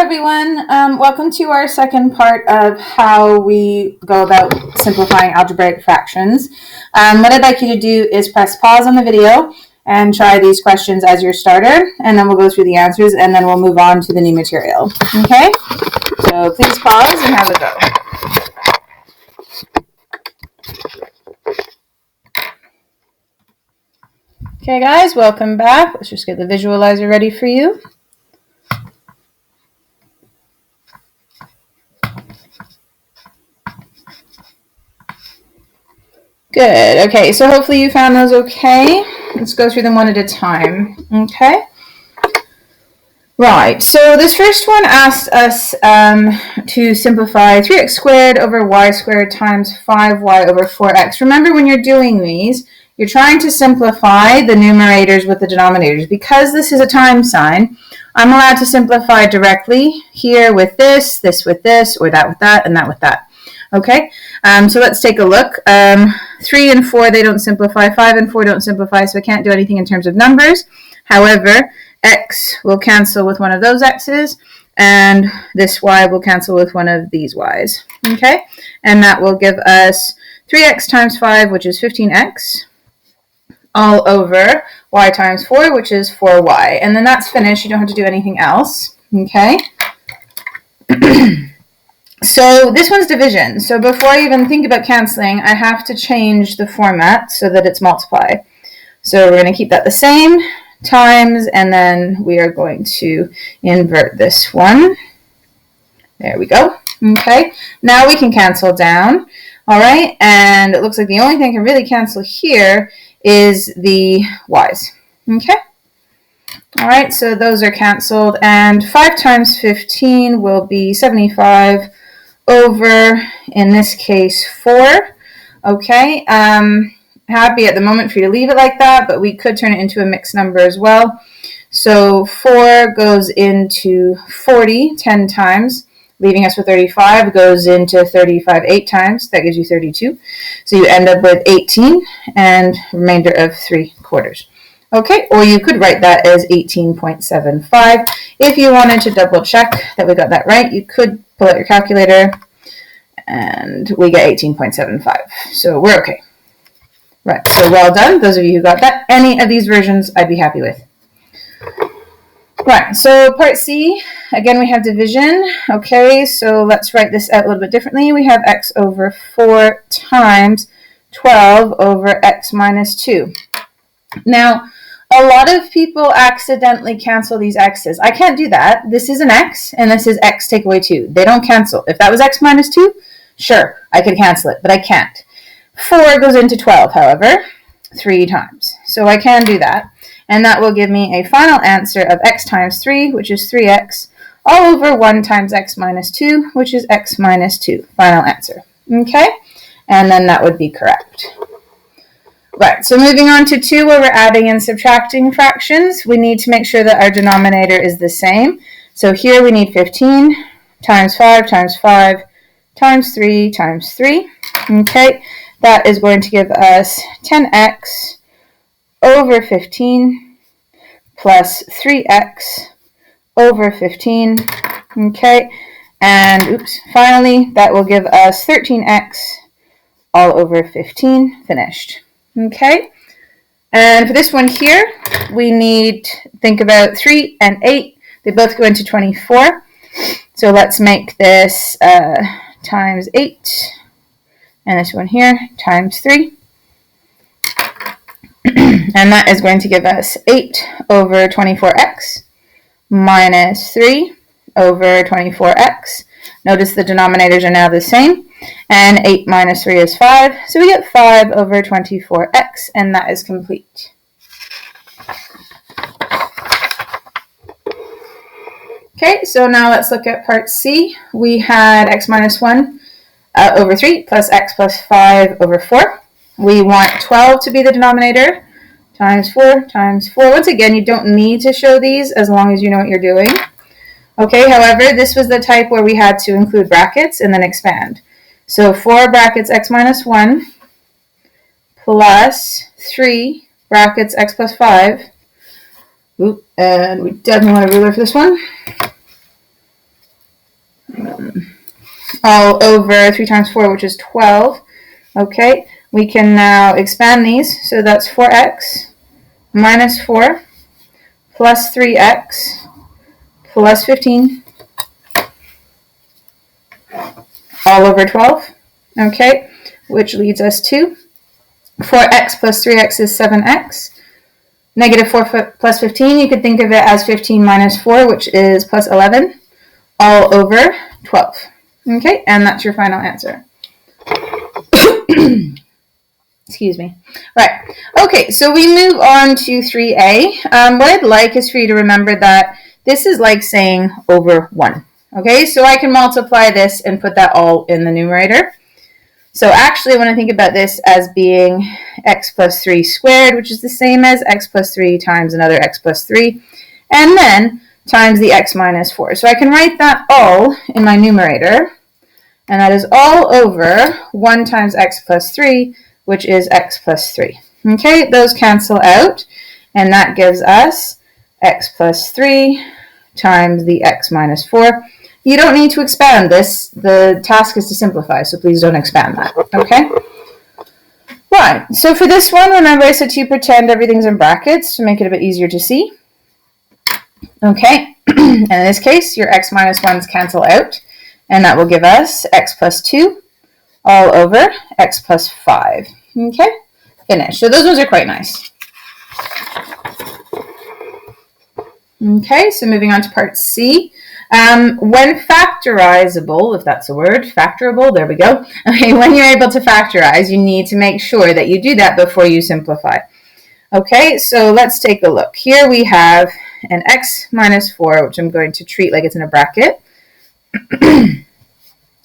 everyone. Welcome to our second part of how we go about simplifying algebraic fractions. What I'd like you to do is press pause on the video and try these questions as your starter, and then we'll go through the answers, and then we'll move on to the new material. Okay? So please pause and have a go. Okay, guys, welcome back. Let's just get the visualizer ready for you. Good. Okay, so hopefully you found those okay. Let's go through them one at a time. Okay. Right, so this first one asks us to simplify 3x squared over y squared times 5y over 4x. Remember, when you're doing these, you're trying to simplify the numerators with the denominators. Because this is a times sign, I'm allowed to simplify directly here with this with this, or that with that, and that with that. Okay, so let's take a look. 3 and 4, they don't simplify. 5 and 4 don't simplify, so I can't do anything in terms of numbers. However, x will cancel with one of those x's, and this y will cancel with one of these y's. Okay, and that will give us 3x times 5, which is 15x, all over y times 4, which is 4y. And then that's finished. You don't have to do anything else. Okay. So this one's division. So before I even think about canceling, I have to change the format so that it's multiply. So we're going to keep that the same, times, and then we are going to invert this one. There we go. Okay, now we can cancel down. All right, and it looks like the only thing I can really cancel here is the y's. Okay. All right, so those are canceled, and 5 times 15 will be 75 over, in this case, 4. Okay, happy at the moment for you to leave it like that, but we could turn it into a mixed number as well. So 4 goes into 40 10 times, leaving us with 35, goes into 35 8 times. That gives you 32. So you end up with 18 and remainder of 3/4. Okay, or you could write that as 18.75. If you wanted to double check that we got that right, you could pull out your calculator, and we get 18.75. So we're okay. Right, so well done, those of you who got that. Any of these versions, I'd be happy with. Right, so part C, again, we have division. Okay, so let's write this out a little bit differently. We have x over 4 times 12 over x minus 2. Now, a lot of people accidentally cancel these x's. I can't do that. This is an x, and this is x take away 2. They don't cancel. If that was x minus 2, sure, I could cancel it, but I can't. 4 goes into 12, however, 3 times. So I can do that, and that will give me a final answer of x times 3, which is 3x, all over 1 times x minus 2, which is x minus 2. Final answer. Okay? And then that would be correct. Right, so moving on to 2, where we're adding and subtracting fractions, we need to make sure that our denominator is the same. So here we need 15 times 5 times 5 times 3 times 3. Okay, that is going to give us 10x over 15 plus 3x over 15. Okay, and finally, that will give us 13x all over 15, finished. Okay, and for this one here, we need, think about 3 and 8. They both go into 24. So let's make this times 8, and this one here times 3. And that is going to give us 8 over 24x minus 3 over 24x. Notice the denominators are now the same. And 8 minus 3 is 5. So we get 5 over 24x, and that is complete. Okay, so now let's look at part C. We had x minus 1 over 3 plus x plus 5 over 4. We want 12 to be the denominator, times 4 times 4. Once again, you don't need to show these as long as you know what you're doing. Okay, however, this was the type where we had to include brackets and then expand. So 4 brackets x minus 1 plus 3 brackets x plus 5. And we definitely want a ruler for this one. all over 3 times 4, which is 12. Okay, we can now expand these. So that's 4x minus 4 plus 3x plus 15 all over 12. Okay, which leads us to 4x plus 3x is 7x. Negative 4 plus 15, you could think of it as 15 minus 4, which is plus 11, all over 12. Okay, and that's your final answer. Excuse me. Right. Okay, so we move on to 3a. What I'd like is for you to remember that this is like saying over 1. Okay, so I can multiply this and put that all in the numerator. So actually, when I think about this as being x plus 3 squared, which is the same as x plus 3 times another x plus 3, and then times the x minus 4. So I can write that all in my numerator, and that is all over 1 times x plus 3, which is x plus 3. Okay, those cancel out, and that gives us x plus 3 times the x minus 4. You don't need to expand this. The task is to simplify, so please don't expand that, okay? Right, so for this one, remember I said to you pretend everything's in brackets to make it a bit easier to see. Okay, and in this case, your x minus 1's cancel out, and that will give us x plus 2 all over x plus 5. Okay, finish. So those ones are quite nice. Okay, so moving on to part C. When factorizable, if that's a word, factorable, there we go. Okay, when you're able to factorize, you need to make sure that you do that before you simplify. Okay, so let's take a look. Here we have an x minus 4, which I'm going to treat like it's in a bracket,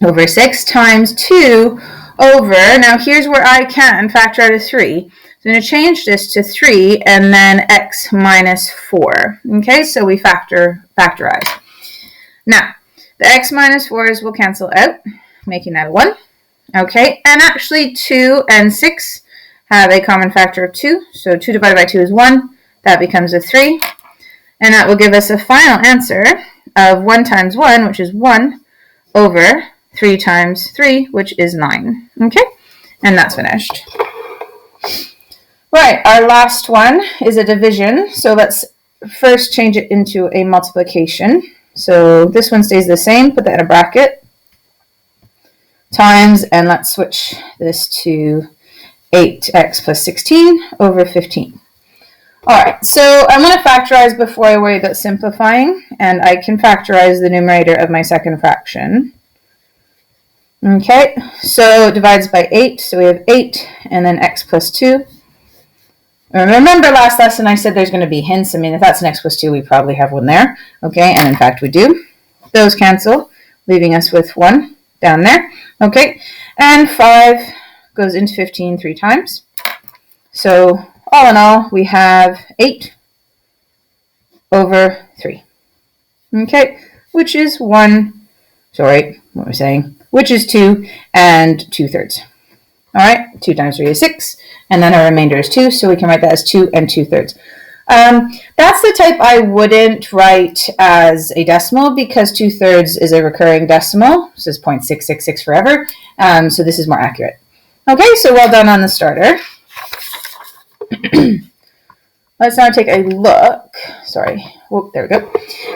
over 6 times 2 over, now here's where I can factor out a 3. So I'm going to change this to 3 and then x minus 4. Okay, so we factorize. Now, the x minus 4's will cancel out, making that a 1. Okay, and actually 2 and 6 have a common factor of 2. So 2 divided by 2 is 1. That becomes a 3. And that will give us a final answer of 1 times 1, which is 1, over 3 times 3, which is 9. Okay, and that's finished. Right, our last one is a division. So let's first change it into a multiplication. So this one stays the same, put that in a bracket, times, and let's switch this to 8x plus 16 over 15. All right, so I'm going to factorize before I worry about simplifying, and I can factorize the numerator of my second fraction. Okay, so it divides by 8, so we have 8, and then x plus 2. Remember last lesson I said there's going to be hints. I mean, if that's an x plus 2, we probably have one there. Okay, and in fact we do. Those cancel, leaving us with 1 down there. Okay, and 5 goes into 15 3 times. So all in all, we have 8 over 3. Okay, which is 2 and 2/3. All right, 2 times 3 is 6, and then our remainder is 2, so we can write that as 2 and 2/3. That's the type I wouldn't write as a decimal because 2/3 is a recurring decimal. This is 0.666 forever, so this is more accurate. Okay, so well done on the starter. Let's now take a look. Sorry. Whoop, there we go.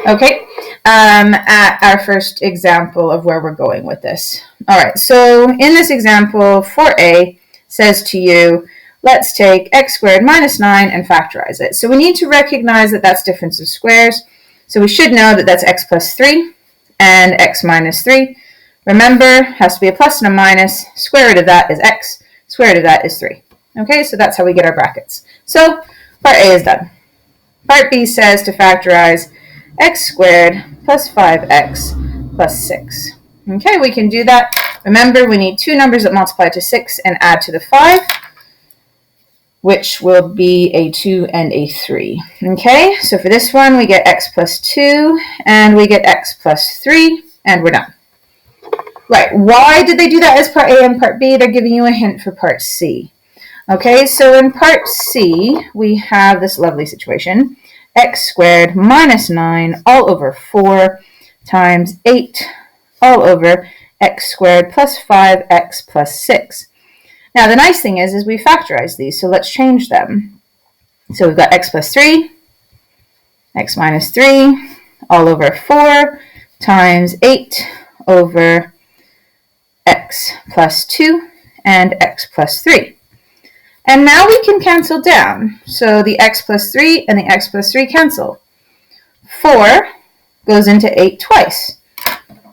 Okay, at our first example of where we're going with this. All right, so in this example, 4a says to you, let's take x squared minus 9 and factorize it. So we need to recognize that that's difference of squares. So we should know that that's x plus 3 and x minus 3. Remember, has to be a plus and a minus. Square root of that is x. Square root of that is 3. Okay, so that's how we get our brackets. So part A is done. Part B says to factorize x squared plus 5x plus 6. Okay, we can do that. Remember, we need two numbers that multiply to 6 and add to the 5, which will be a 2 and a 3. Okay, so for this one, we get x plus 2, and we get x plus 3, and we're done. Right, why did they do that as part A and part B? They're giving you a hint for part C. Okay, so in part C, we have this lovely situation. X squared minus 9 all over 4 times 8 all over x squared plus 5x plus 6. Now, the nice thing is we factorize these, so let's change them. So we've got x plus 3, x minus 3, all over 4 times 8 over x plus 2 and x plus 3. And now we can cancel down. So the x plus 3 and the x plus 3 cancel. 4 goes into 8 twice.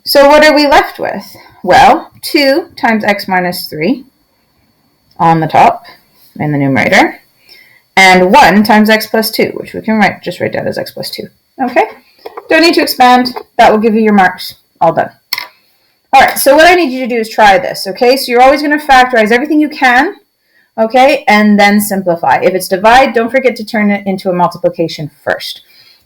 So what are we left with? Well, 2 times x minus 3 on the top in the numerator, and 1 times x plus 2, which we can just write down as x plus 2. Okay? Don't need to expand. That will give you your marks. All done. All right, so what I need you to do is try this, okay? So you're always going to factorize everything you can, okay, and then simplify. If it's divide, don't forget to turn it into a multiplication first.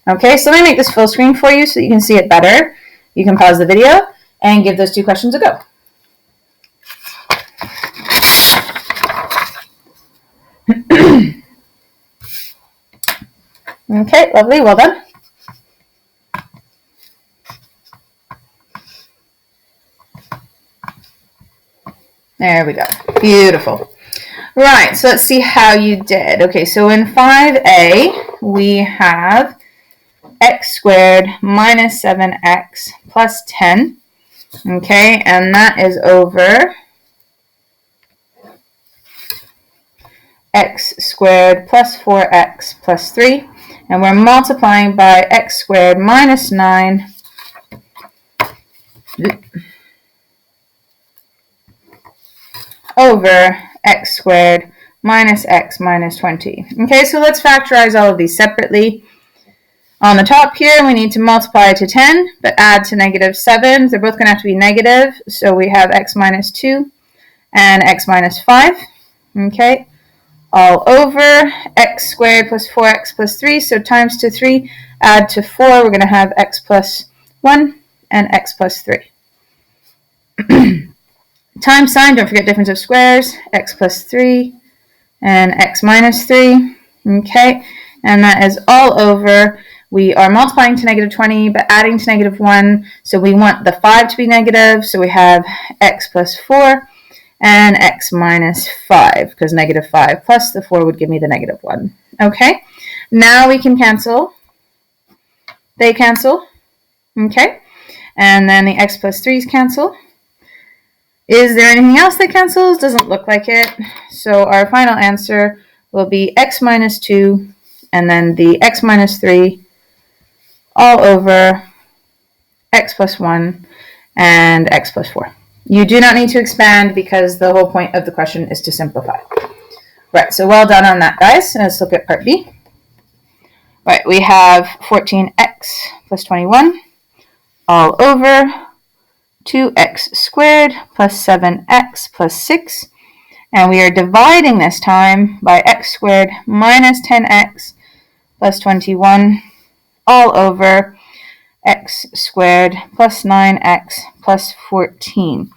Okay, so let me make this full screen for you so you can see it better. You can pause the video and give those two questions a go. Okay, lovely, well done. There we go, beautiful. Right, so let's see how you did. Okay, so in 5a, we have x squared minus 7x plus 10, okay, and that is over x squared plus 4x plus 3, and we're multiplying by x squared minus 9 over x squared minus x minus 20. Okay, so let's factorize all of these separately. On the top here, we need to multiply to 10, but add to negative 7. They're both going to have to be negative, so we have x minus 2 and x minus 5. Okay, all over x squared plus 4x plus 3, so times to 3, add to 4, we're going to have x plus 1 and x plus 3. Times sign, don't forget difference of squares, x plus 3 and x minus 3, okay, and that is all over. We are multiplying to negative 20, but adding to negative 1, so we want the 5 to be negative, so we have x plus 4 and x minus 5, because negative 5 plus the 4 would give me the negative 1, okay. Now we can cancel, they cancel, okay, and then the x plus 3's cancel. Is there anything else that cancels? Doesn't look like it. So our final answer will be x minus 2 and then the x minus 3 all over x plus 1 and x plus 4. You do not need to expand because the whole point of the question is to simplify. Right, so well done on that, guys. Let's look at part B. Right, we have 14x plus 21 all over 2x squared plus 7x plus 6, and we are dividing this time by x squared minus 10x plus 21 all over x squared plus 9x plus 14.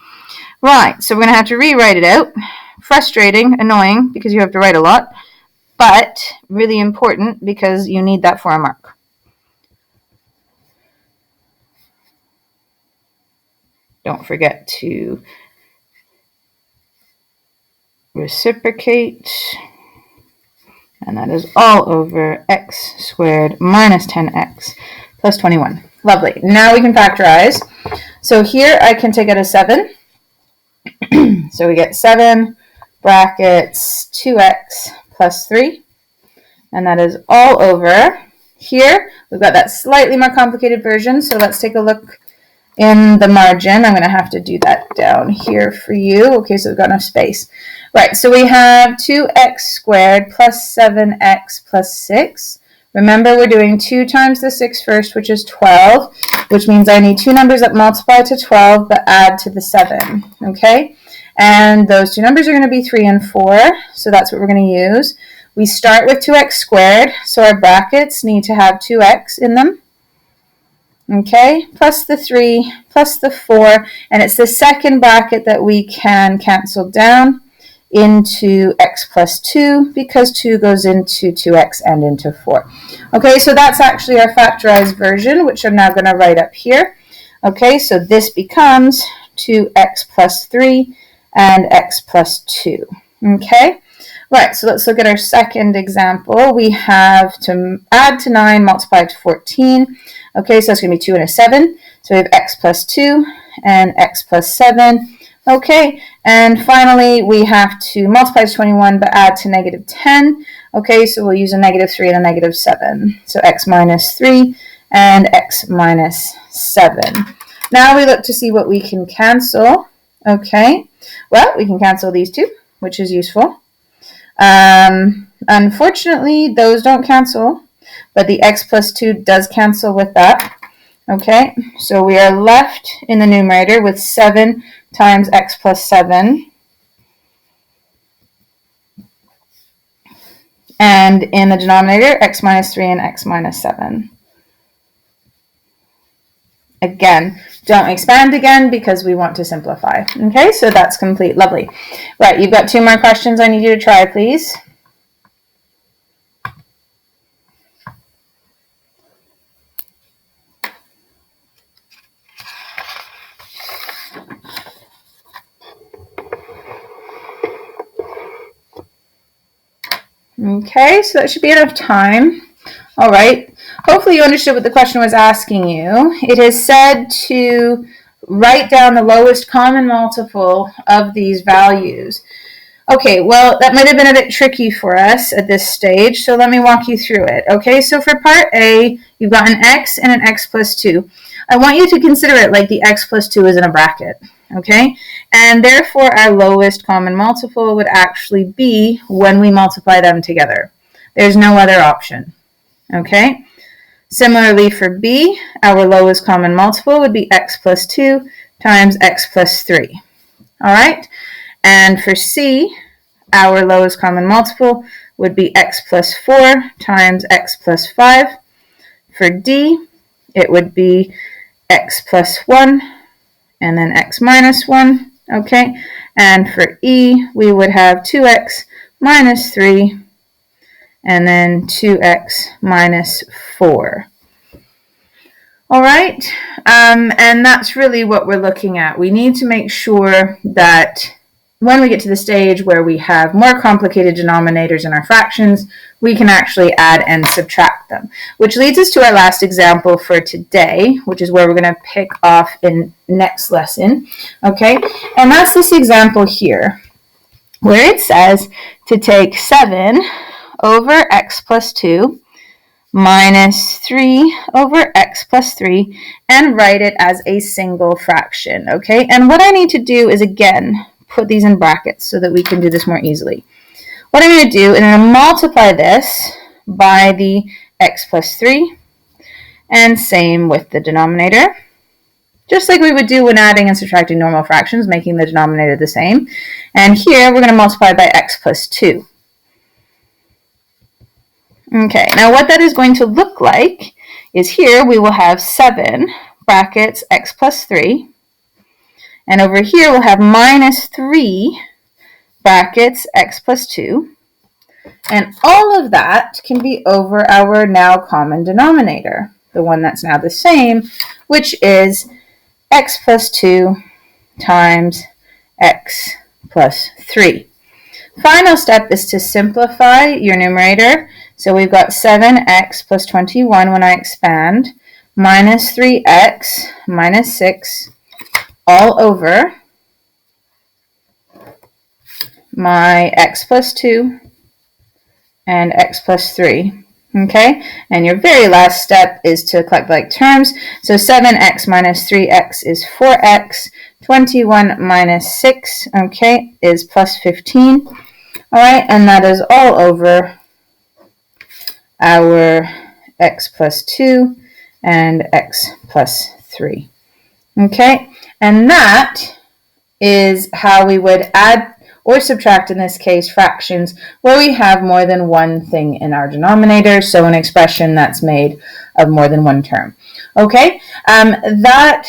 Right, so we're going to have to rewrite it out. Frustrating, annoying, because you have to write a lot, but really important because you need that for a mark. Don't forget to reciprocate, and that is all over x squared minus 10x plus 21. Lovely. Now we can factorize. So here I can take out a 7. So we get 7 brackets 2x plus 3, and that is all over. Here we've got that slightly more complicated version, so let's take a look in the margin. I'm going to have to do that down here for you. Okay, so we've got enough space. Right, so we have 2x squared plus 7x plus 6. Remember, we're doing 2 times the 6 first, which is 12, which means I need two numbers that multiply to 12 but add to the 7, okay? And those two numbers are going to be 3 and 4, so that's what we're going to use. We start with 2x squared, so our brackets need to have 2x in them. Okay, plus the 3, plus the 4, and it's the second bracket that we can cancel down into x plus 2 because 2 goes into 2x and into 4. Okay, so that's actually our factorized version, which I'm now going to write up here. Okay, so this becomes to x plus 3 and x plus 2. Okay? Right, so let's look at our second example. We have to add to 9, multiply to 14. Okay, so that's going to be 2 and a 7. So we have x plus 2 and x plus 7. Okay, and finally we have to multiply to 21 but add to negative 10. Okay, so we'll use a negative 3 and a negative 7. So x minus 3 and x minus 7. Now we look to see what we can cancel. Okay, well, we can cancel these two, which is useful. Unfortunately, those don't cancel, but the x plus 2 does cancel with that. Okay, so we are left in the numerator with 7 times x plus 7. And in the denominator, x minus 3 and x minus 7. Again, don't expand again because we want to simplify. Okay, so that's complete. Lovely. Right, you've got 2 more questions I need you to try, please. Okay, so that should be enough time. All right. Hopefully you understood what the question was asking you. It is said to write down the lowest common multiple of these values. Okay, well, that might have been a bit tricky for us at this stage, so let me walk you through it. Okay, so for part A, you've got an x and an x plus 2. I want you to consider it like the x plus 2 is in a bracket. Okay, and therefore our lowest common multiple would actually be when we multiply them together. There's no other option. Okay, similarly for B, our lowest common multiple would be x plus 2 times x plus 3. All right, and for C, our lowest common multiple would be x plus 4 times x plus 5. For D, it would be x plus 1 and then x minus 1, okay? And for E, we would have 2x minus 3 and then 2x minus 4. All right, and that's really what we're looking at. We need to make sure that when we get to the stage where we have more complicated denominators in our fractions, we can actually add and subtract them. Which leads us to our last example for today, which is where we're going to pick off in next lesson. Okay, and that's this example here, where it says to take 7 over x plus 2 minus 3 over x plus 3 and write it as a single fraction. Okay, and what I need to do is, again, put these in brackets so that we can do this more easily. What I'm going to do is I'm going to multiply this by the x plus 3, and same with the denominator, just like we would do when adding and subtracting normal fractions, making the denominator the same. And here we're going to multiply by x plus 2. Okay, now what that is going to look like is here we will have 7 brackets x plus 3. And over here we'll have minus 3 brackets x plus 2. And all of that can be over our now common denominator, the one that's now the same, which is x plus 2 times x plus 3. Final step is to simplify your numerator. So we've got 7x plus 21 when I expand, minus 3x minus 6, all over my x plus 2 and x plus 3. Okay, and your very last step is to collect like terms. So 7x minus 3x is 4x, 21 minus 6, okay, is plus 15. All right, and that is all over our x plus 2 and x plus 3. Okay, and that is how we would add or subtract, in this case, fractions where we have more than one thing in our denominator, so an expression that's made of more than one term. Okay, that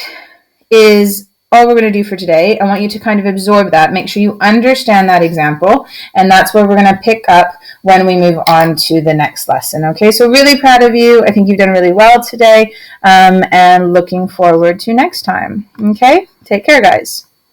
is all we're going to do for today. I want you to kind of absorb that, make sure you understand that example, and that's where we're going to pick up when we move on to the next lesson. Okay, so really proud of you. I think you've done really well today, and looking forward to next time. Okay, take care, guys.